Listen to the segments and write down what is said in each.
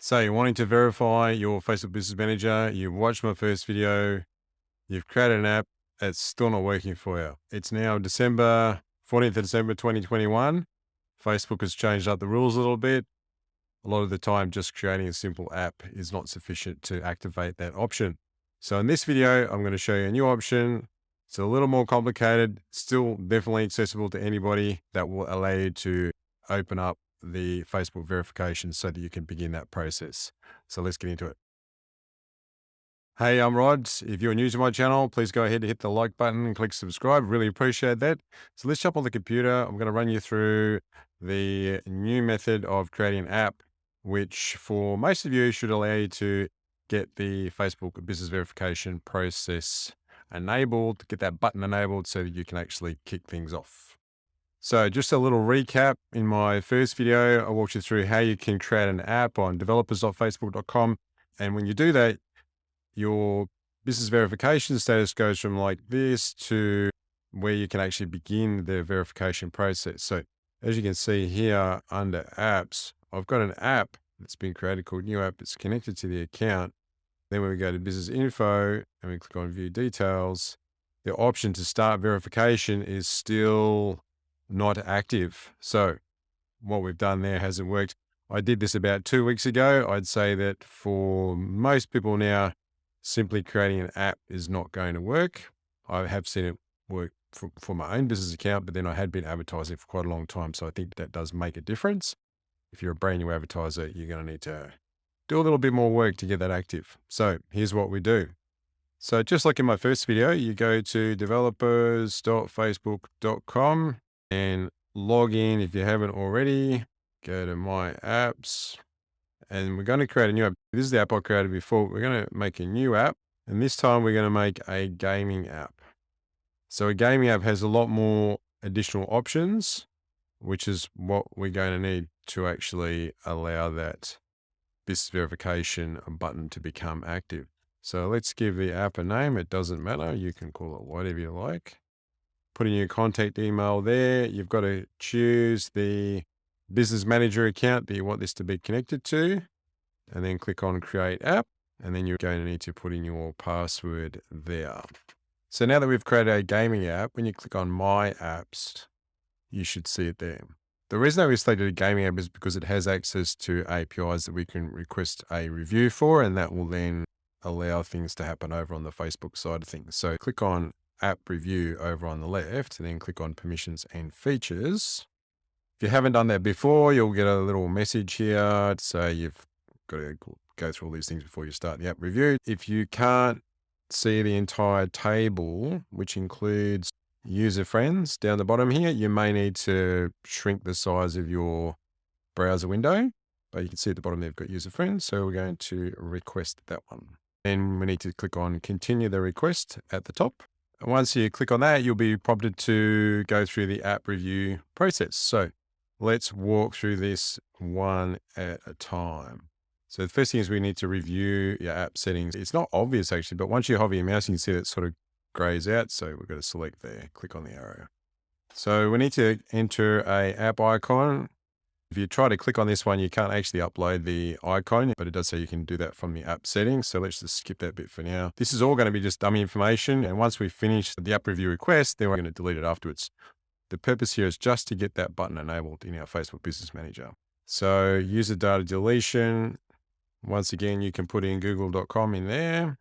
So you're wanting to verify your Facebook Business Manager, you've watched my first video, you've created an app, it's still not working for you. It's now December, 14th of December, 2021. Facebook has changed up the rules a little bit. A lot of the time, just creating a simple app is not sufficient to activate that option. So in this video, I'm going to show you a new option. It's a little more complicated, still definitely accessible to anybody, that will allow you to open up the Facebook verification so that you can begin that process. So let's get into it. Hey, I'm Rod. If you're new to my channel, please go ahead and hit the like button and click subscribe. Really appreciate that. So let's jump on the computer. I'm going to run you through the new method of creating an app, which for most of you should allow you to get the Facebook business verification process enabled, get that button enabled so that you can actually kick things off. So just a little recap. In my first video, I walked you through how you can create an app on developers.facebook.com. And when you do that, your business verification status goes from like this to where you can actually begin the verification process. So as you can see here under apps, I've got an app that's been created called New App. It's connected to the account. Then when we go to business info and we click on view details, the option to start verification is still not active. So what we've done there hasn't worked. I did this about 2 weeks ago. I'd say that for most people now, simply creating an app is not going to work. I have seen it work for my own business account, but then I had been advertising for quite a long time. So I think that does make a difference. If you're a brand new advertiser, you're going to need to do a little bit more work to get that active. So here's what we do. So just like in my first video, you go to developers.facebook.com and log in if you haven't already. Go to my apps and we're going to create a new app. This is the app I created before. We're going to make a new app, and this time we're going to make a gaming app. So a gaming app has a lot more additional options, which is what we're going to need to actually allow that business verification button to become active. So let's give the app a name. It doesn't matter. You can call it whatever you like. Put in your contact email there. You've got to choose the business manager account that you want this to be connected to, and then click on create app. And then you're going to need to put in your password there. So now that we've created a gaming app, when you click on my apps, you should see it there. The reason I selected a gaming app is because it has access to APIs that we can request a review for, and that will then allow things to happen over on the Facebook side of things. So click on app review over on the left, and then click on permissions and features. If you haven't done that before, you'll get a little message here to say you've got to go through all these things before you start the app review. If you can't see the entire table, which includes user friends down the bottom here, you may need to shrink the size of your browser window, but you can see at the bottom they've got user friends. So we're going to request that one. Then we need to click on continue the request at the top. And once you click on that, you'll be prompted to go through the app review process. So let's walk through this one at a time. So the first thing is we need to review your app settings. It's not obvious actually, but once you hover your mouse, you can see that sort of grays out. So we've got to select there, click on the arrow. So we need to enter a app icon. If you try to click on this one, you can't actually upload the icon, but it does say you can do that from the app settings. So let's just skip that bit for now. This is all going to be just dummy information. And once we finish the app review request, then we're going to delete it afterwards. The purpose here is just to get that button enabled in our Facebook Business Manager. So user data deletion. Once again, you can put in google.com in there.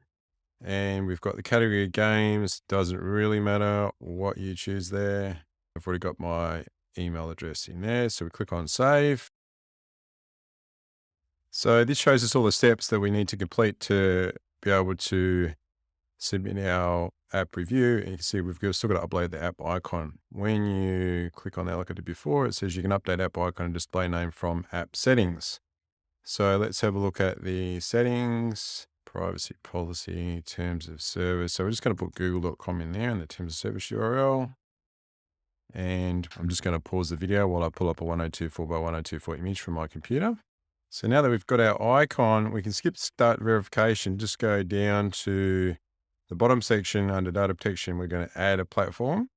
And we've got the category of games. Doesn't really matter what you choose there. I've already got my email address in there. So we click on save. So this shows us all the steps that we need to complete to be able to submit our app review. And you can see we've still got to upload the app icon. When you click on that like I did before, it says you can update app icon and display name from app settings. So let's have a look at the settings, privacy policy, terms of service. So we're just going to put google.com in there in the terms of service URL. And I'm just going to pause the video while I pull up a 1024 by 1024 image from my computer. So now that we've got our icon, we can skip start verification, just go down to the bottom section under data protection. We're going to add a platform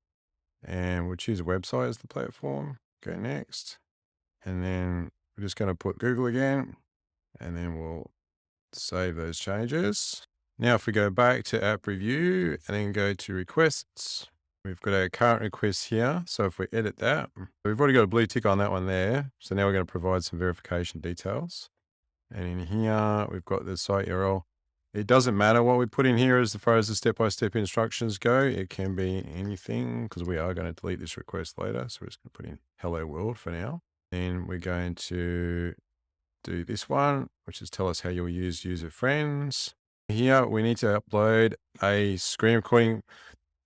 and we'll choose a website as the platform. Go next. And then we're just going to put Google again. and then we'll save those changes. Now, if we go back to app review and then go to requests, we've got our current request here. So if we edit that, we've already got a blue tick on that one there. So now we're going to provide some verification details. And in here, we've got the site URL. It doesn't matter what we put in here as far as the step-by-step instructions go. It can be anything because we are going to delete this request later. So we're just going to put in hello world for now. And we're going to do this one, which is tell us how you'll use user friends. Here, we need to upload a screen recording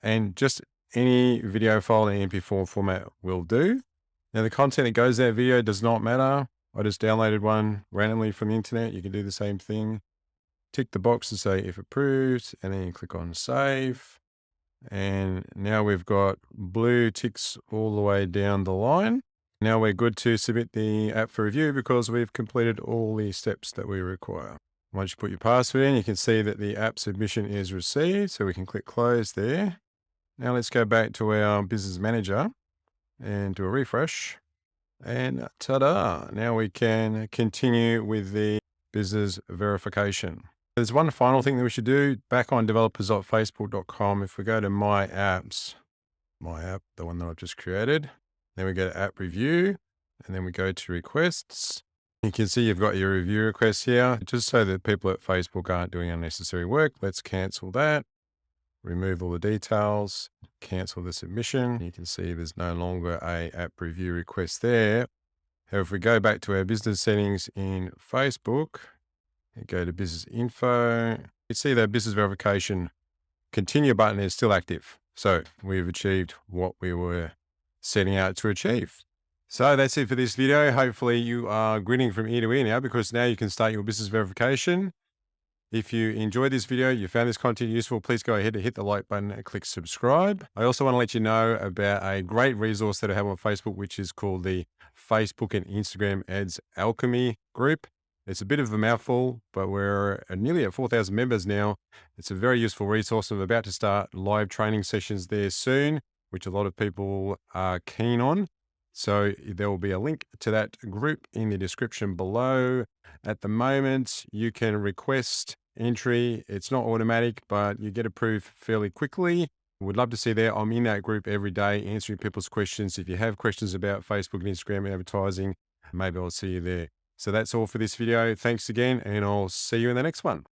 and just any video file in MP4 format will do. Now, the content that goes in that video does not matter. I just downloaded one randomly from the internet. You can do the same thing. Tick the box to say if approved, and then you click on save. And now we've got blue ticks all the way down the line. Now we're good to submit the app for review because we've completed all the steps that we require. Once you put your password in, you can see that the app submission is received. So we can click close there. Now let's go back to our business manager and do a refresh. And ta-da, now we can continue with the business verification. There's one final thing that we should do back on developers.facebook.com. If we go to my apps, my app, the one that I've just created, then we go to app review and then we go to requests. You can see you've got your review requests here, just so that people at Facebook aren't doing unnecessary work. Let's cancel that, remove all the details, cancel the submission. You can see there's no longer a app review request there. However, if we go back to our business settings in Facebook, and go to business info, you see that business verification continue button is still active. So we've achieved what we were setting out to achieve. So that's it for this video. Hopefully you are grinning from ear to ear now because now you can start your business verification. If you enjoyed this video, you found this content useful, please go ahead and hit the like button and click subscribe. I also want to let you know about a great resource that I have on Facebook, which is called the Facebook and Instagram Ads Alchemy group. It's a bit of a mouthful, but we're nearly at 4,000 members now. It's a very useful resource. I'm about to start live training sessions there soon, which a lot of people are keen on. So there will be a link to that group in the description below. At the moment, you can request entry. It's not automatic, but you get approved fairly quickly. Would love to see you there. I'm in that group every day answering people's questions. If you have questions about Facebook and Instagram advertising, maybe I'll see you there. So that's all for this video. Thanks again, and I'll see you in the next one.